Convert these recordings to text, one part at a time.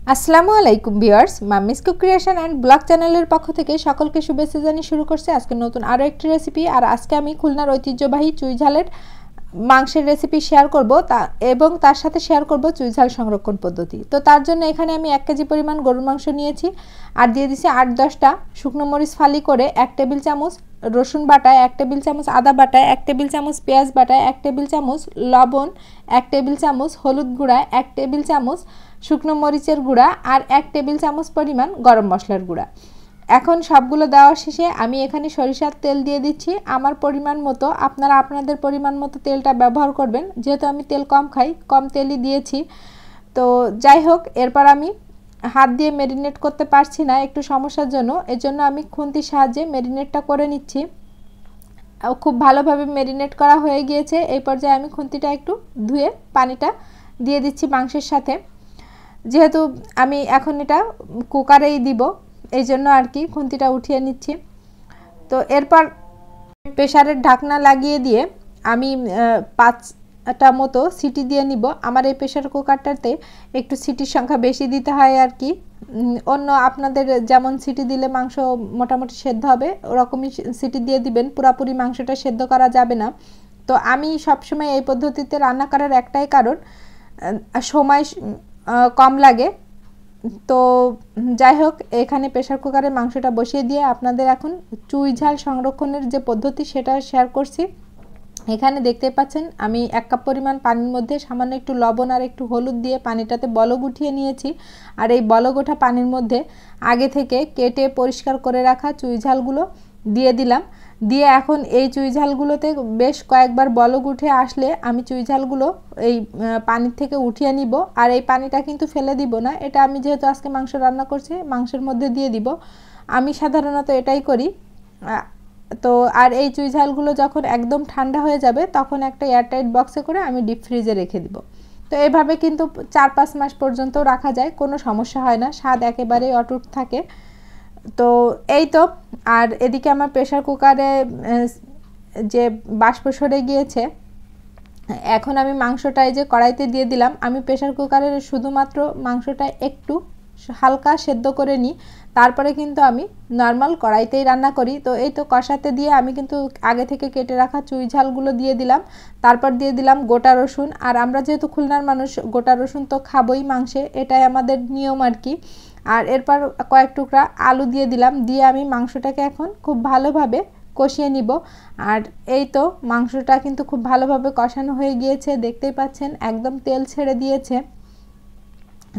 আসসালামু আলাইকুম viewers, mummy's cook creation and blog চ্যানেলের পক্ষ থেকে সকলকে শুভেচ্ছা জানিয়ে শুরু করছি আজকে নতুন আরও একটি রেসিপি। আর আজকে আমি খুলনার ঐতিহ্যবাহী চুই ঝালের মাংসের রেসিপি শেয়ার করব এবং তার সাথে শেয়ার করব চুই ঝাল সংরক্ষণ পদ্ধতি। তো তার জন্য এখানে আমি 1 কেজি পরিমাণ গরুর মাংস নিয়েছি আর দিয়ে দিয়েছি 8-10টা শুকনো মরিচ ফালি করে, 1 টেবিল চামচ রসুন বাটা, 1 টেবিল চামচ আদা বাটা, 1 টেবিল চামচ পেঁয়াজ বাটা, 1 টেবিল চামচ লবণ, 1 টেবিল চামচ হলুদ গুঁড়া, 1 টেবিল চামচ শুকনো মরিচের গুঁড়া আর 1 টেবিল চামচ পরিমাণ গরম মশলার গুঁড়া। এখন সবগুলো দেওয়া শেষে আমি এখানে সরিষার তেল দিয়ে দিচ্ছি আমার পরিমাণ মতো। আপনারা আপনাদের পরিমাণ মতো তেলটা ব্যবহার করবেন, যেহেতু আমি তেল কম খাই, কম তেলই দিয়েছি। তো যাই হোক, এরপর আমি হাত দিয়ে ম্যারিনেট করতে পারছি না একটু সমস্যার জন্য, এজন্য আমি খুন্তির সাহায্যে ম্যারিনেটটা করে নিচ্ছি। খুব ভালোভাবে ম্যারিনেট করা হয়ে গিয়েছে। এই পর্যায়ে আমি খুন্তিটা একটু ধুয়ে পানিটা দিয়ে দিচ্ছি মাংসের সাথে, যেহেতু আমি এখন এটা কুকারেই দিব, এই জন্য আর কি খুন্তিটা উঠিয়ে নিচ্ছি। তো এরপর প্রেসারের ঢাকনা লাগিয়ে দিয়ে আমি 5টা মতো সিটি দিয়ে নিব। আমার এই প্রেসার কুকারটাতে একটু সিটির সংখ্যা বেশি দিতে হয় আর কি। অন্য আপনাদের যেমন সিটি দিলে মাংস মোটামুটি সেদ্ধ হবে ওরকমই সিটি দিয়ে দিবেন, পুরোপুরি মাংসটা সেদ্ধ করা যাবে না। তো আমি সবসময় এই পদ্ধতিতে রান্না করার একটাই কারণ, সময় কম লাগে। তো যাই হোক, এখানে প্রেসার কুকারে মাংসটা বসিয়ে দিয়ে আপনাদের এখন চুই ঝাল সংরক্ষণের যে পদ্ধতি সেটা শেয়ার করছি। এখানে দেখতে পাচ্ছেন আমি 1 কাপ পরিমাণ পানির মধ্যে সামান্য একটু লবণ আর একটু হলুদ দিয়ে পানিটাতে বলক উঠিয়ে নিয়েছি। আর এই বলক ওঠা পানির মধ্যে আগে থেকে কেটে পরিষ্কার করে রাখা চুই ঝালগুলো দিয়ে দিলাম। দিয়ে এখন এই চুই ঝালগুলোতে বেশ কয়েকবার বলক উঠে আসলে আমি চুই ঝালগুলো এই পানির থেকে উঠিয়ে নিব। আর এই পানিটা কিন্তু ফেলে দিব না, এটা আমি যেহেতু আজকে মাংস রান্না করছি মাংসের মধ্যে দিয়ে দিব, আমি সাধারণত এটাই করি। তো আর এই চুই ঝালগুলো যখন একদম ঠান্ডা হয়ে যাবে তখন একটা এয়ারটাইট বক্সে করে আমি ডিপ ফ্রিজে রেখে দিব। তো এভাবে কিন্তু 4-5 মাস পর্যন্ত রাখা যায়, কোনো সমস্যা হয় না, স্বাদ একেবারেই অটুট থাকে। তো এই তো, আর এদিকে আমার প্রেসার কুকারে যে বাষ্প সরে গিয়েছে, এখন আমি মাংসটা এই যে কড়াইতে দিয়ে দিলাম। আমি প্রেসার কুকারে শুধুমাত্র মাংসটা একটু হালকা সেদ্ধ করে নিই, তারপরে কিন্তু আমি নর্মাল কড়াইতেই রান্না করি। তো এই তো কষাতে দিয়ে আমি কিন্তু আগে থেকে কেটে রাখা চুই ঝালগুলো দিয়ে দিলাম, তারপর দিয়ে দিলাম গোটা রসুন। আর আমরা যেহেতু খুলনার মানুষ, গোটা রসুন তো খাবই মাংসে, এটাই আমাদের নিয়ম আর কি। আর এরপর কয়েক টুকরা আলু দিয়ে দিলাম, দিয়ে আমি মাংসটাকে এখন খুব ভালোভাবে কষিয়ে নিব। আর এই তো মাংসটা কিন্তু খুব ভালোভাবে কষানো হয়ে গিয়েছে, দেখতেই পাচ্ছেন একদম তেল ছেড়ে দিয়েছে।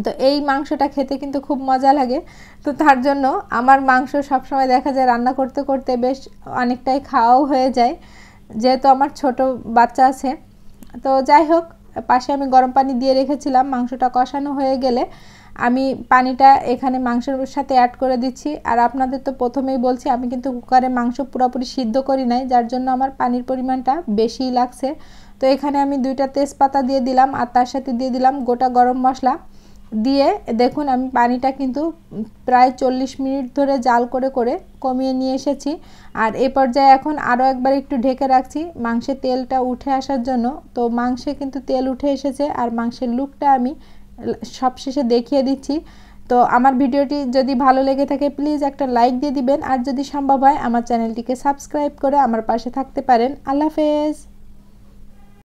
তো এই মাংসটা খেতে কিন্তু খুব মজা লাগে। তো তার জন্য আমার মাংস সবসময় দেখা যায় রান্না করতে করতে বেশ অনেকটাই খাওয়াও হয়ে যায়, যেহেতু আমার ছোট বাচ্চা আছে। তো যাই হোক, পাশে আমি গরম পানি দিয়ে রেখেছিলাম। মাংসটা কষানো হয়ে গেলে আমি পানিটা এখানে মাংসের সাথে অ্যাড করে দিচ্ছি। আর আপনাদের তো প্রথমেই বলছি আমি কিন্তু কুকারে মাংস পুরোপুরি সিদ্ধ করি নাই, যার জন্য আমার পানির পরিমাণটা বেশিই লাগছে। তো এখানে আমি 2টা তেজপাতা দিয়ে দিলাম আর তার সাথে দিয়ে দিলাম গোটা গরম মশলা দিয়ে, দেখুন আমি পানিটা কিন্তু প্রায় 40 মিনিট ধরে জাল করে করে কমিয়ে নিয়ে এসেছি। আর এই পর্যায়ে এখন আরও একবার একটু ঢেকে রাখছি মাংসে তেলটা উঠে আসার জন্য। তো মাংসে কিন্তু তেল উঠে এসেছে আর মাংসের লুকটা আমি সবশেষে দেখিয়ে দিচ্ছি। তো আমার ভিডিওটি যদি ভালো লেগে থাকে প্লিজ একটা লাইক দিয়ে দিবেন, আর যদি সম্ভব হয় আমার চ্যানেলটিকে সাবস্ক্রাইব করে আমার পাশে থাকতে পারেন। আল্লাহ হাফেজ।